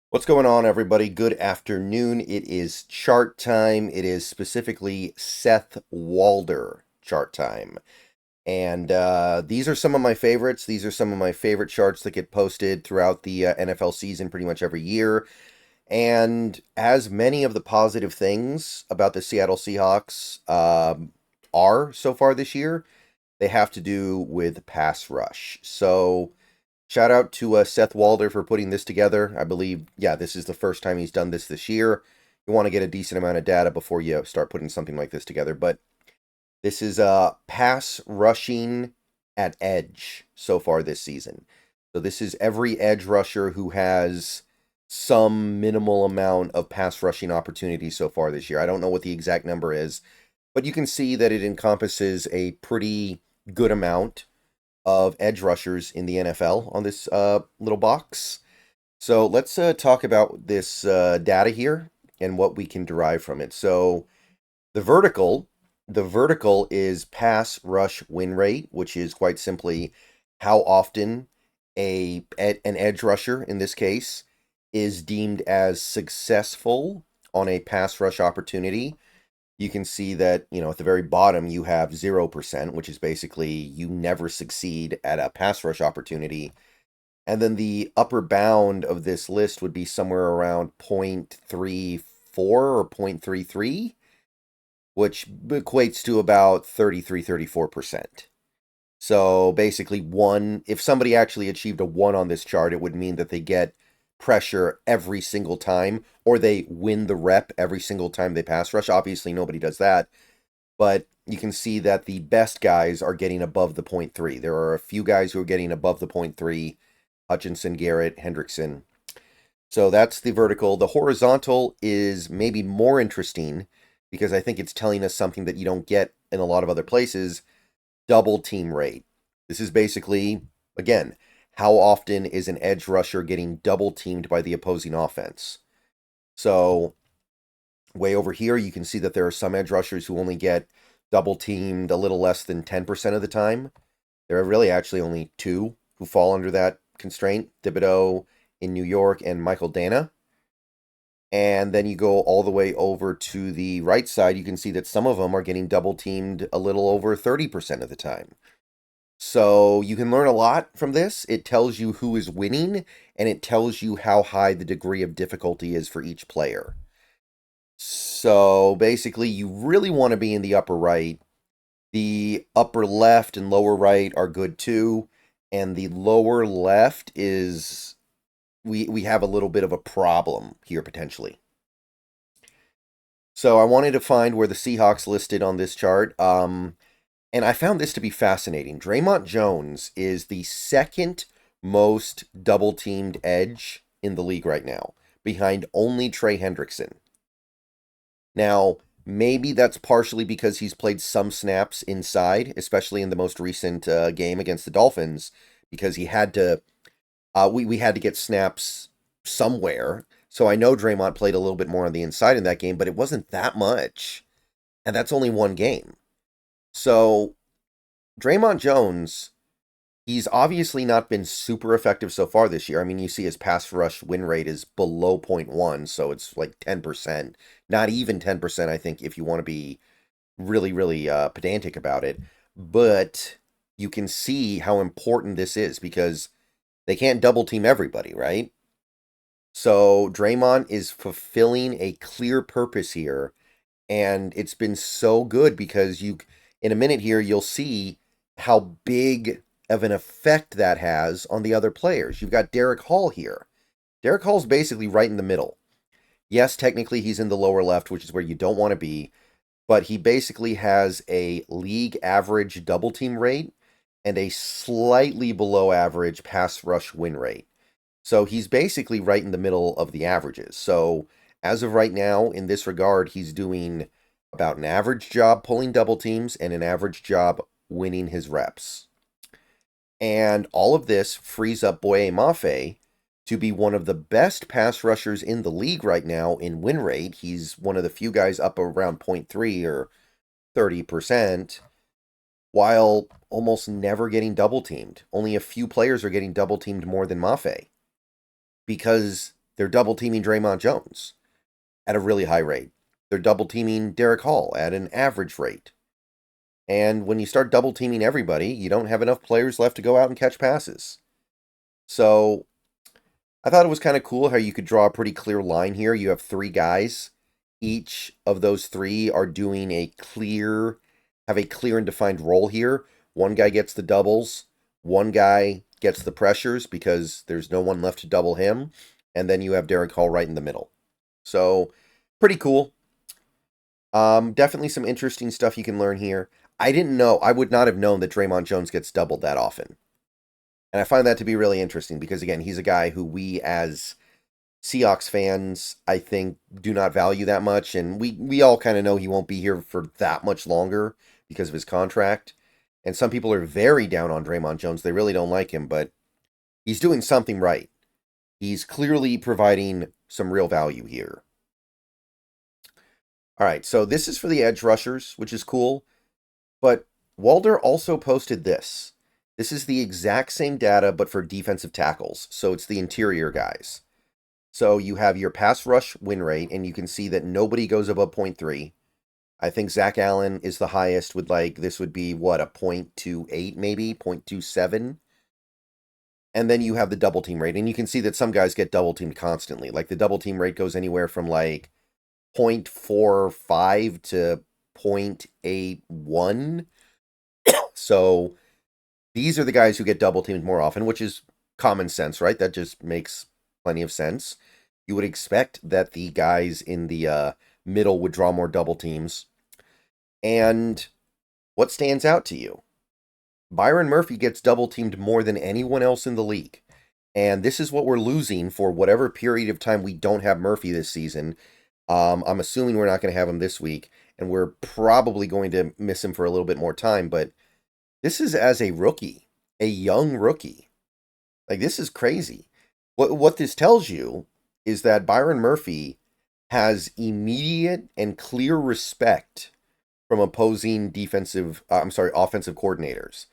What's going on, everybody? Good afternoon. It is chart time. It is specifically Seth Walder chart time. And these are some of my favorites. These are some of my favorite charts that get posted throughout the NFL season pretty much every year. And as many of the positive things about the Seattle Seahawks are so far this year, they have to do with pass rush. So shout out to Seth Walder for putting this together. I believe, yeah, this is the first time he's done this year. You want to get a decent amount of data before you start putting something like this together. But this is pass rushing at edge so far this season. So this is every edge rusher who has some minimal amount of pass rushing opportunities so far this year. I don't know what the exact number is, but you can see that it encompasses a pretty good amount of edge rushers in the NFL on this little box. So let's talk about this data here and what we can derive from it. So the vertical, the vertical is pass rush win rate, which is quite simply how often an edge rusher in this case is deemed as successful on a pass rush opportunity. You can see that, at the very bottom, you have 0%, which is basically you never succeed at a pass rush opportunity. And then the upper bound of this list would be somewhere around 0.34 or 0.33, which equates to about 34%. So basically, if somebody actually achieved a 1 on this chart, it would mean that they get pressure every single time, or they win the rep every single time they pass rush. Obviously, nobody does that, but you can see that the best guys are getting above the 0.3. There are a few guys who are getting above the 0.3, Hutchinson, Garrett, Hendrickson. So that's the vertical. The horizontal is maybe more interesting because I think it's telling us something that you don't get in a lot of other places. Double team rate. This is basically, again, how often is an edge rusher getting double teamed by the opposing offense? So, way over here, you can see that there are some edge rushers who only get double teamed a little less than 10% of the time. There are really actually only two who fall under that constraint, Thibodeau in New York and Michael Dana. And then you go all the way over to the right side, you can see that some of them are getting double teamed a little over 30% of the time. So you can learn a lot from this. It tells you who is winning, and it tells you how high the degree of difficulty is for each player. So basically, you really want to be in the upper right. The upper left and lower right are good too. And the lower left is, we have a little bit of a problem here potentially. So I wanted to find where the Seahawks listed on this chart. And I found this to be fascinating. Dre'Mont Jones is the second most double teamed edge in the league right now, behind only Trey Hendrickson. Now, maybe that's partially because he's played some snaps inside, especially in the most recent game against the Dolphins, because he had to. We had to get snaps somewhere. So I know Dre'Mont played a little bit more on the inside in that game, but it wasn't that much, and that's only one game. So Dre'Mont Jones, he's obviously not been super effective so far this year. I mean, you see his pass rush win rate is below 0.1, so it's like 10%. Not even 10%, I think, if you want to be really, really pedantic about it. But you can see how important this is because they can't double team everybody, right? So Dre'Mont is fulfilling a clear purpose here, and it's been so good because in a minute here, you'll see how big of an effect that has on the other players. You've got Derek Hall here. Derek Hall's basically right in the middle. Yes, technically he's in the lower left, which is where you don't want to be, but he basically has a league average double team rate and a slightly below average pass rush win rate. So he's basically right in the middle of the averages. So as of right now, in this regard, he's doing about an average job pulling double teams and an average job winning his reps. And all of this frees up Boye Mafe to be one of the best pass rushers in the league right now in win rate. He's one of the few guys up around 0.3 or 30%, while almost never getting double teamed. Only a few players are getting double teamed more than Mafe. Because they're double teaming Dre'Mont Jones at a really high rate. They're double teaming Derek Hall at an average rate. And when you start double teaming everybody, you don't have enough players left to go out and catch passes. So I thought it was kind of cool how you could draw a pretty clear line here. You have 3 guys. Each of those 3 are doing have a clear and defined role here. One guy gets the doubles. One guy gets the pressures because there's no one left to double him. And then you have Derek Hall right in the middle. So pretty cool. Definitely some interesting stuff you can learn here. I would not have known that Dre'Mont Jones gets doubled that often. And I find that to be really interesting because, again, he's a guy who we as Seahawks fans, I think, do not value that much. And we all kind of know he won't be here for that much longer because of his contract. And some people are very down on Dre'Mont Jones. They really don't like him, but he's doing something right. He's clearly providing some real value here. All right, so this is for the edge rushers, which is cool. But Walder also posted this. This is the exact same data, but for defensive tackles. So it's the interior guys. So you have your pass rush win rate, and you can see that nobody goes above 0.3. I think Zach Allen is the highest with, this would be, a 0.28 maybe, 0.27. And then you have the double team rate, and you can see that some guys get double teamed constantly. Like the double team rate goes anywhere from 0.45 to 0.81. So these are the guys who get double teamed more often, which is common sense, right? That just makes plenty of sense. You would expect that the guys in the middle would draw more double teams. And what stands out to you? Byron Murphy gets double teamed more than anyone else in the league. And this is what we're losing for whatever period of time we don't have Murphy this season. I'm assuming we're not going to have him this week, and we're probably going to miss him for a little bit more time, but this is as a rookie, a young rookie. This is crazy. What this tells you is that Byron Murphy has immediate and clear respect from opposing offensive coordinators.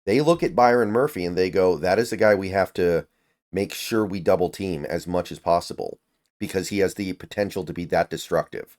They look at Byron Murphy and they go, that is the guy we have to make sure we double team as much as possible because he has the potential to be that destructive.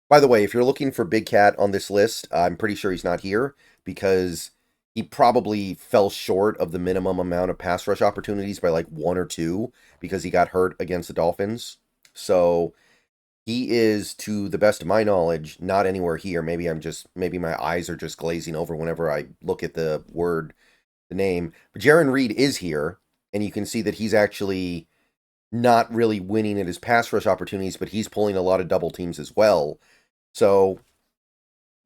By the way, if you're looking for Big Cat on this list, I'm pretty sure he's not here because he probably fell short of the minimum amount of pass rush opportunities by 1 or 2 because he got hurt against the Dolphins. So he is, to the best of my knowledge, not anywhere here. Maybe my eyes are just glazing over whenever I look at the name. But Jarran Reed is here, and you can see that he's actually not really winning at his pass rush opportunities, but he's pulling a lot of double teams as well. So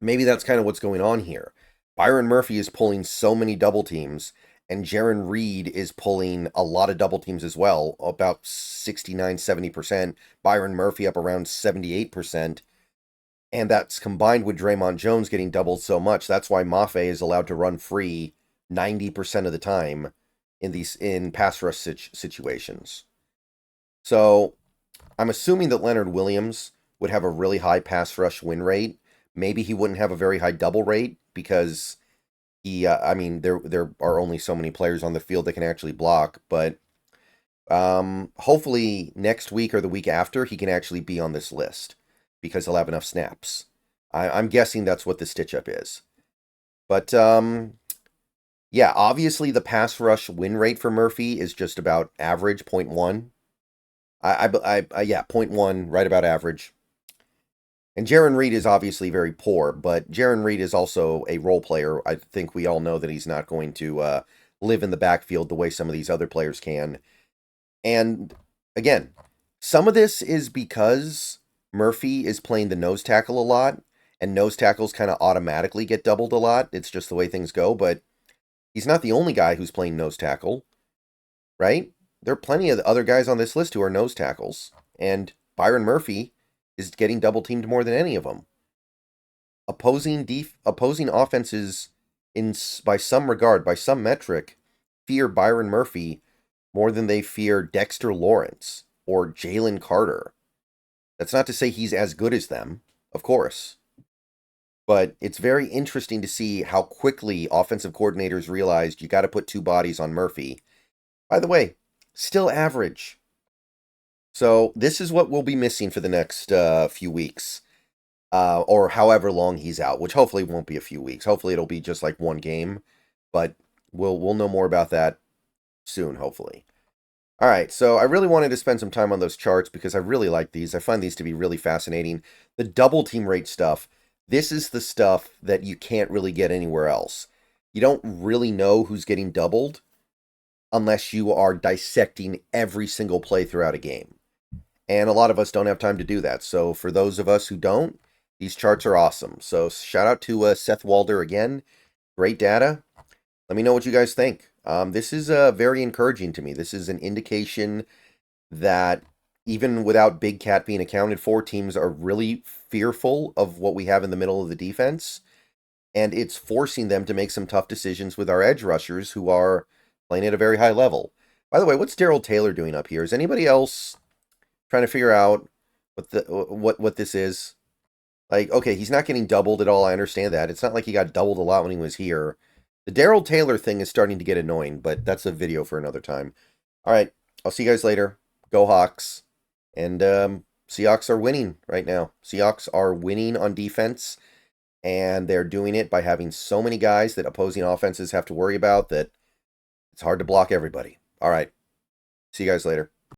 maybe that's kind of what's going on here. Byron Murphy is pulling so many double teams, and Jarran Reed is pulling a lot of double teams as well, about 69-70%. Byron Murphy up around 78%. And that's combined with Dre'Mont Jones getting doubled so much. That's why Mafe is allowed to run free 90% of the time in pass rush situations. So I'm assuming that Leonard Williams would have a really high pass rush win rate. Maybe he wouldn't have a very high double rate because there are only so many players on the field that can actually block. But hopefully next week or the week after, he can actually be on this list because he'll have enough snaps. I'm guessing that's what the stitch-up is. But yeah, obviously the pass rush win rate for Murphy is just about average, 0.1. Yeah, 0.1, right about average. And Jarran Reed is obviously very poor, but Jarran Reed is also a role player. I think we all know that he's not going to live in the backfield the way some of these other players can. And again, some of this is because Murphy is playing the nose tackle a lot, and nose tackles kind of automatically get doubled a lot. It's just the way things go, but he's not the only guy who's playing nose tackle, right? There are plenty of other guys on this list who are nose tackles, and Byron Murphy is getting double teamed more than any of them. Opposing offenses, by some regard, by some metric, fear Byron Murphy more than they fear Dexter Lawrence or Jalen Carter. That's not to say he's as good as them, of course. But it's very interesting to see how quickly offensive coordinators realized you got to put 2 bodies on Murphy. By the way, still average. So this is what we'll be missing for the next few weeks, or however long he's out, which hopefully won't be a few weeks. Hopefully it'll be just like one game, but we'll know more about that soon, hopefully. All right, so I really wanted to spend some time on those charts because I really like these. I find these to be really fascinating. The double team rate stuff, this is the stuff that you can't really get anywhere else. You don't really know who's getting doubled unless you are dissecting every single play throughout a game. And a lot of us don't have time to do that. So for those of us who don't, these charts are awesome. So shout out to Seth Walder again. Great data. Let me know what you guys think. This is very encouraging to me. This is an indication that even without Big Cat being accounted for, teams are really fearful of what we have in the middle of the defense. And it's forcing them to make some tough decisions with our edge rushers who are playing at a very high level. By the way, what's Daryl Taylor doing up here? Is anybody else trying to figure out what this is? Like, okay, he's not getting doubled at all. I understand that. It's not like he got doubled a lot when he was here. The Daryl Taylor thing is starting to get annoying, but that's a video for another time. All right, I'll see you guys later. Go Hawks. And Seahawks are winning right now. Seahawks are winning on defense, and they're doing it by having so many guys that opposing offenses have to worry about that it's hard to block everybody. All right, see you guys later.